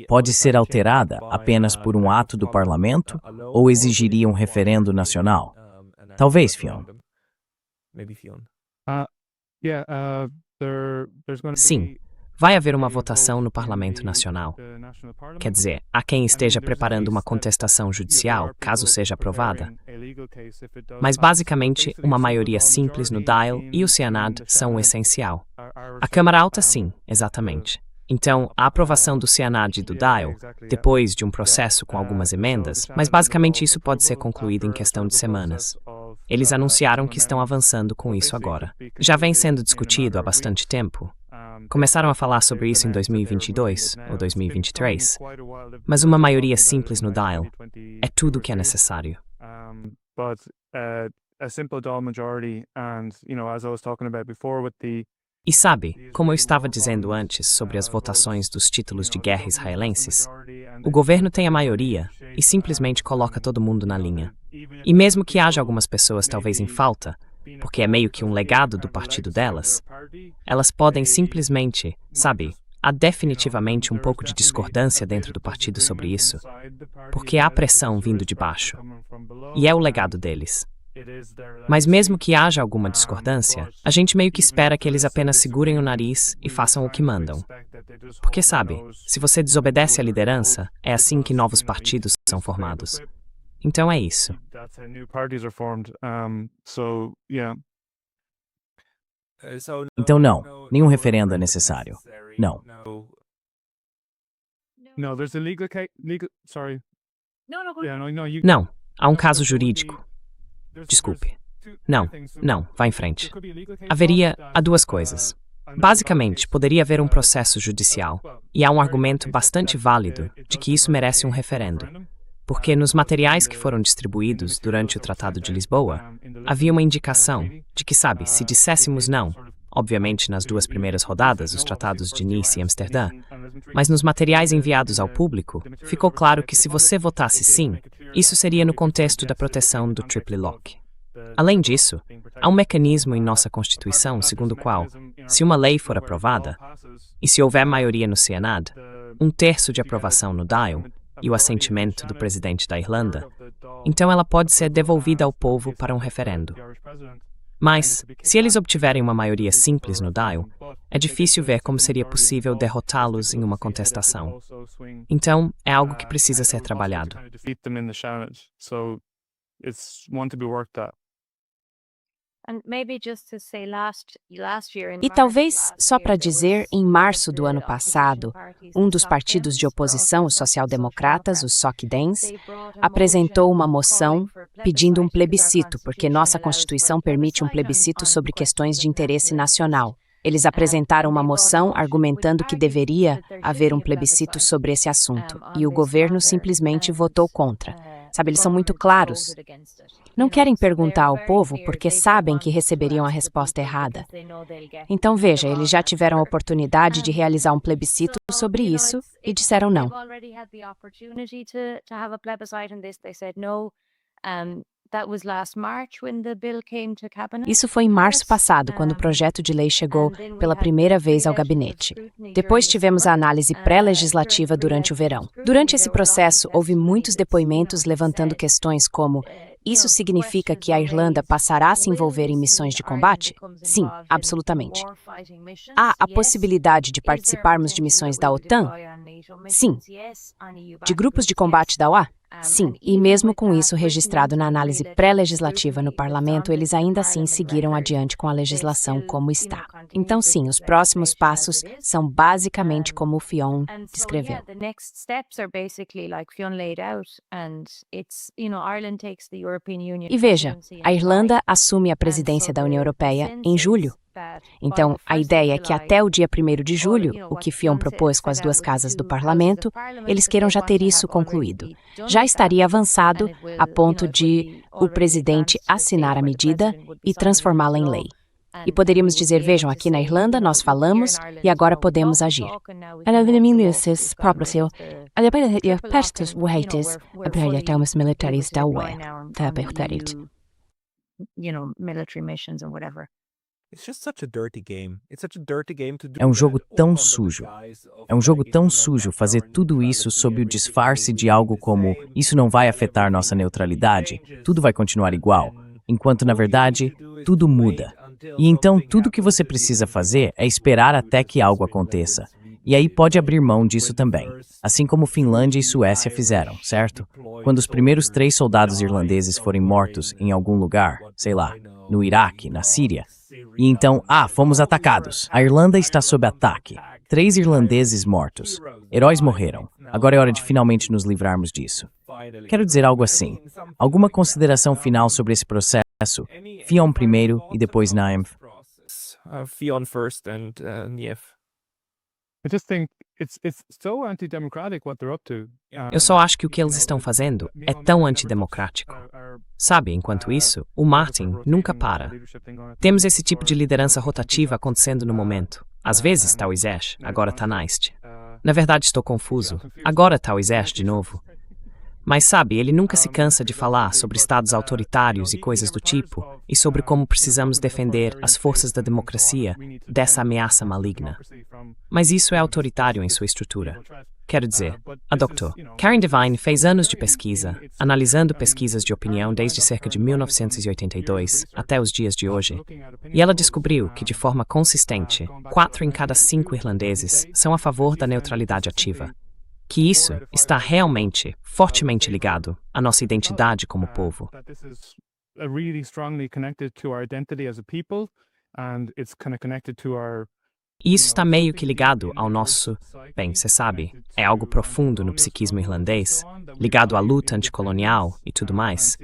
Pode ser alterada apenas por um ato do parlamento ou exigiria um referendo nacional? Talvez, Fionn. Sim, vai haver uma votação no Parlamento Nacional. Quer dizer, há quem esteja preparando uma contestação judicial, caso seja aprovada. Mas, basicamente, uma maioria simples no Dáil e o Seanad são o essencial. A Câmara Alta, sim, exatamente. Então, a aprovação do Seanad e do Dáil, depois de um processo com algumas emendas, mas basicamente isso pode ser concluído em questão de semanas. Eles anunciaram que estão avançando com isso agora. Já vem sendo discutido há bastante tempo. Começaram a falar sobre isso em 2022 ou 2023, mas uma maioria simples no Dáil é tudo o que é necessário. A simple Dáil majority and, as I was talking about before with the E sabe, como eu estava dizendo antes sobre as votações dos títulos de guerra israelenses, o governo tem a maioria e simplesmente coloca todo mundo na linha. E mesmo que haja algumas pessoas talvez em falta, porque é meio que um legado do partido delas, elas podem simplesmente, sabe, há definitivamente um pouco de discordância dentro do partido sobre isso, porque há pressão vindo de baixo, e é o legado deles. Mas mesmo que haja alguma discordância, a gente meio que espera que eles apenas segurem o nariz e façam o que mandam. Porque sabe, se você desobedece à liderança, é assim que novos partidos são formados. Então é isso. Então não, nenhum referendo é necessário. Não. Não, há um caso jurídico. Desculpe. Não, vá em frente. Há duas coisas. Basicamente, poderia haver um processo judicial, e há um argumento bastante válido de que isso merece um referendo. Porque nos materiais que foram distribuídos durante o Tratado de Lisboa, havia uma indicação de que, sabe, se disséssemos não, obviamente nas duas primeiras rodadas, os tratados de Nice e Amsterdã, mas nos materiais enviados ao público, ficou claro que se você votasse sim, isso seria no contexto da proteção do Triple Lock. Além disso, há um mecanismo em nossa Constituição segundo o qual, se uma lei for aprovada, e se houver maioria no Senado, 1/3 de aprovação no Dáil e o assentimento do presidente da Irlanda, então ela pode ser devolvida ao povo para um referendo. Mas, se eles obtiverem uma maioria simples no Dáil, é difícil ver como seria possível derrotá-los em uma contestação. Então, é algo que precisa ser trabalhado. E talvez, só para dizer, em março do ano passado, um dos partidos de oposição, os social-democratas, os SOC-Dems, apresentou uma moção pedindo um plebiscito, porque nossa Constituição permite um plebiscito sobre questões de interesse nacional. Eles apresentaram uma moção argumentando que deveria haver um plebiscito sobre esse assunto, e o governo simplesmente votou contra. Sabe, eles são muito claros. Não querem perguntar ao povo porque sabem que receberiam a resposta errada. Então, veja, eles já tiveram a oportunidade de realizar um plebiscito sobre isso e disseram não. Isso foi em março passado, quando o projeto de lei chegou pela primeira vez ao gabinete. Depois tivemos a análise pré-legislativa durante o verão. Durante esse processo, houve muitos depoimentos levantando questões como: isso significa que a Irlanda passará a se envolver em missões de combate? Sim, absolutamente. Há a possibilidade de participarmos de missões da OTAN? Sim. De grupos de combate da OA? Sim, e mesmo com isso registrado na análise pré-legislativa no parlamento, eles ainda assim seguiram adiante com a legislação como está. Então, sim, os próximos passos são basicamente como o Fionn descreveu. E veja, a Irlanda assume a presidência da União Europeia em julho. Então, a ideia é que até o dia 1º de julho, o que Fionn propôs com as duas casas do parlamento, eles queiram já ter isso concluído. Já estaria avançado a ponto de o presidente assinar a medida e transformá-la em lei. E poderíamos dizer, vejam, aqui na Irlanda nós falamos e agora podemos agir. É um jogo tão sujo. É um jogo tão sujo fazer tudo isso sob o disfarce de algo como isso não vai afetar nossa neutralidade, tudo vai continuar igual, enquanto na verdade tudo muda. E então tudo que você precisa fazer é esperar até que algo aconteça. E aí pode abrir mão disso também, assim como Finlândia e Suécia fizeram, certo? Quando os primeiros 3 soldados irlandeses forem mortos em algum lugar, sei lá, no Iraque, na Síria, e então, fomos atacados. A Irlanda está sob ataque. 3 irlandeses mortos. Heróis morreram. Agora é hora de finalmente nos livrarmos disso. Quero dizer algo assim. Alguma consideração final sobre esse processo? Fionn primeiro e depois Naimh. Fionn first and Niamh. Eu só acho que o que eles estão fazendo é tão antidemocrático. Sabe, enquanto isso, o Martin nunca para. Temos esse tipo de liderança rotativa acontecendo no momento. Às vezes está o Izzesh, agora está Neist. Na verdade estou confuso. Agora está o Izzesh de novo. Mas sabe, ele nunca se cansa de falar sobre estados autoritários e coisas do tipo, e sobre como precisamos defender as forças da democracia dessa ameaça maligna. Mas isso é autoritário em sua estrutura. Quero dizer, a Dr. Karen Devine fez anos de pesquisa, analisando pesquisas de opinião desde cerca de 1982 até os dias de hoje, e ela descobriu que, de forma consistente, 4 em cada 5 irlandeses são a favor da neutralidade ativa. Que isso está realmente, fortemente ligado à nossa identidade como povo. E isso está meio que ligado ao nosso, bem, você sabe, é algo profundo no psiquismo irlandês, ligado à luta anticolonial e tudo mais,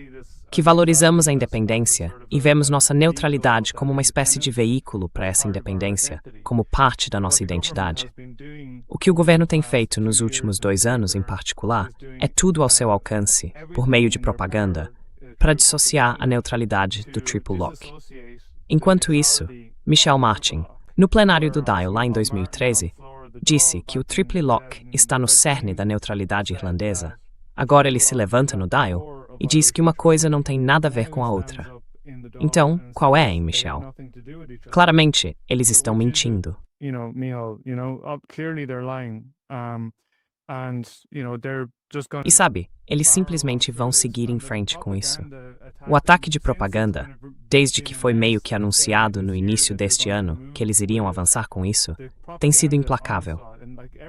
que valorizamos a independência e vemos nossa neutralidade como uma espécie de veículo para essa independência, como parte da nossa identidade. O que o governo tem feito nos últimos 2 anos, em particular, é tudo ao seu alcance, por meio de propaganda, para dissociar a neutralidade do Triple Lock. Enquanto isso, Michelle Martin, no plenário do Dáil lá em 2013, disse que o Triple Lock está no cerne da neutralidade irlandesa. Agora ele se levanta no Dáil e diz que uma coisa não tem nada a ver com a outra. Então, qual é, hein, Michelle? Claramente, eles estão mentindo. E sabe, eles simplesmente vão seguir em frente com isso. O ataque de propaganda, desde que foi meio que anunciado no início deste ano que eles iriam avançar com isso, tem sido implacável.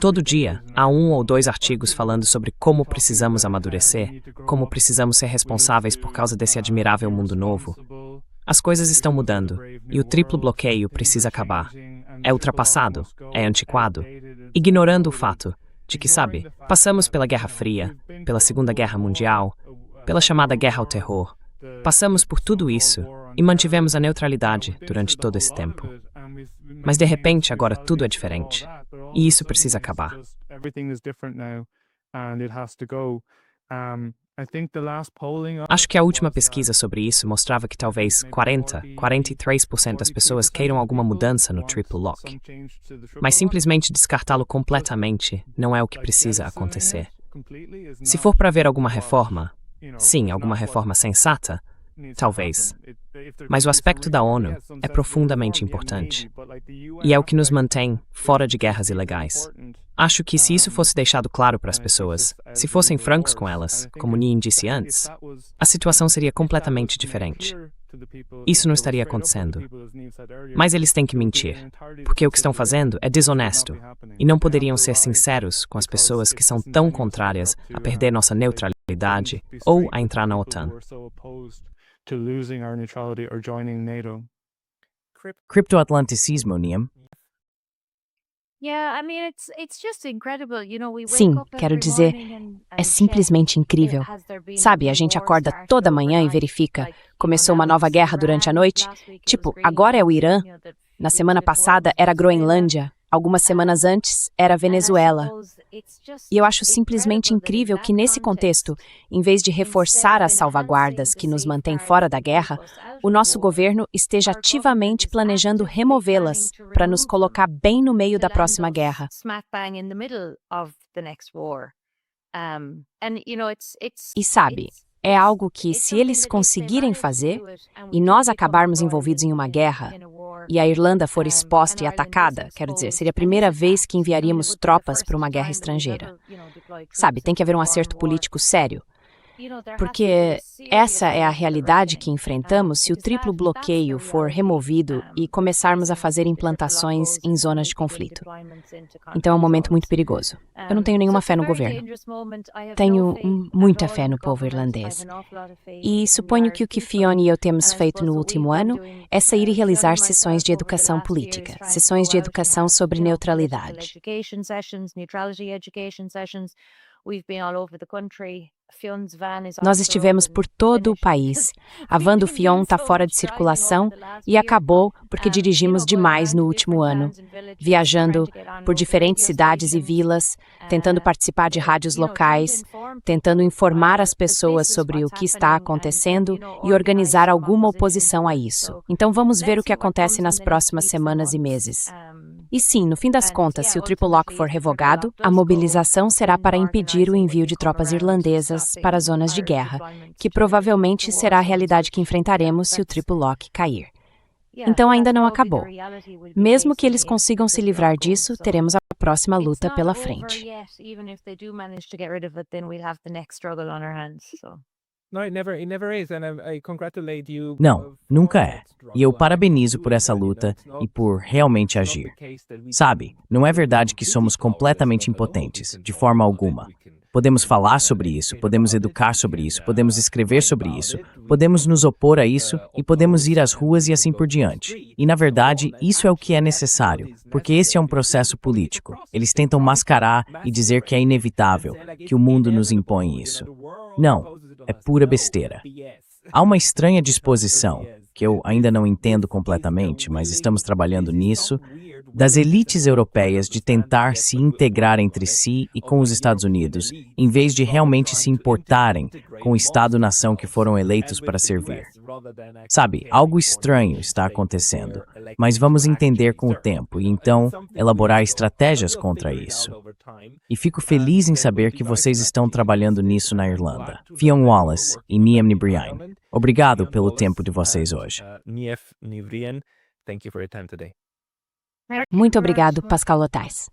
Todo dia, há 1 ou 2 artigos falando sobre como precisamos amadurecer, como precisamos ser responsáveis por causa desse admirável mundo novo. As coisas estão mudando, e o triplo bloqueio precisa acabar. É ultrapassado, é antiquado, ignorando o fato de que, sabe, passamos pela Guerra Fria, pela Segunda Guerra Mundial, pela chamada Guerra ao Terror. Passamos por tudo isso e mantivemos a neutralidade durante todo esse tempo. Mas de repente agora tudo é diferente. E isso precisa acabar. Acho que a última pesquisa sobre isso mostrava que talvez 43% das pessoas queiram alguma mudança no Triple Lock. Mas simplesmente descartá-lo completamente não é o que precisa acontecer. Se for para haver alguma reforma, sim, alguma reforma sensata, talvez. Mas o aspecto da ONU é profundamente importante. E é o que nos mantém fora de guerras ilegais. Acho que se isso fosse deixado claro para as pessoas, se fossem francos com elas, como Nien disse antes, a situação seria completamente diferente. Isso não estaria acontecendo. Mas eles têm que mentir, porque o que estão fazendo é desonesto, e não poderiam ser sinceros com as pessoas que são tão contrárias a perder nossa neutralidade ou a entrar na OTAN. Criptoatlanticismo, Niam? Sim, quero dizer, é simplesmente incrível. Sabe, a gente acorda toda manhã e verifica, começou uma nova guerra durante a noite? Tipo, agora é o Irã, na semana passada era a Groenlândia, algumas semanas antes era a Venezuela. E eu acho simplesmente incrível que nesse contexto, em vez de reforçar as salvaguardas que nos mantêm fora da guerra, o nosso governo esteja ativamente planejando removê-las para nos colocar bem no meio da próxima guerra. E sabe, é algo que, se eles conseguirem fazer, e nós acabarmos envolvidos em uma guerra, e a Irlanda for exposta e atacada, quero dizer, seria a primeira vez que enviaríamos tropas para uma guerra estrangeira. Sabe, tem que haver um acerto político sério. Porque essa é a realidade que enfrentamos se o triplo bloqueio for removido e começarmos a fazer implantações em zonas de conflito. Então é um momento muito perigoso. Eu não tenho nenhuma fé no governo. Tenho muita fé no povo irlandês. E suponho que o que Fiona e eu temos feito no último ano é sair e realizar sessões de educação política, sessões de educação sobre neutralidade. Nós estivemos por todo o país. A van do Fionn está fora de circulação e acabou porque dirigimos demais no último ano, viajando por diferentes cidades e vilas, tentando participar de rádios locais, tentando informar as pessoas sobre o que está acontecendo e organizar alguma oposição a isso. Então vamos ver o que acontece nas próximas semanas e meses. E sim, no fim das contas, se o Triple Lock for revogado, a mobilização será para impedir o envio de tropas irlandesas para zonas de guerra, que provavelmente será a realidade que enfrentaremos se o Triple Lock cair. Então ainda não acabou. Mesmo que eles consigam se livrar disso, teremos a próxima luta pela frente. Não, nunca é. E eu parabenizo por essa luta e por realmente agir. Sabe, não é verdade que somos completamente impotentes, de forma alguma. Podemos falar sobre isso, podemos educar sobre isso, podemos escrever sobre isso, podemos nos opor a isso e podemos ir às ruas e assim por diante. E, na verdade, isso é o que é necessário, porque esse é um processo político. Eles tentam mascarar e dizer que é inevitável, que o mundo nos impõe isso. Não, é pura besteira. Há uma estranha disposição, que eu ainda não entendo completamente, mas estamos trabalhando nisso, das elites europeias de tentar se integrar entre si e com os Estados Unidos, em vez de realmente se importarem com o Estado-nação que foram eleitos para servir. Sabe, algo estranho está acontecendo, mas vamos entender com o tempo e então elaborar estratégias contra isso. E fico feliz em saber que vocês estão trabalhando nisso na Irlanda. Fionn Wallace e Niamh Ní Bhríain, obrigado pelo tempo de vocês hoje. Muito obrigado, Pascal Lotais.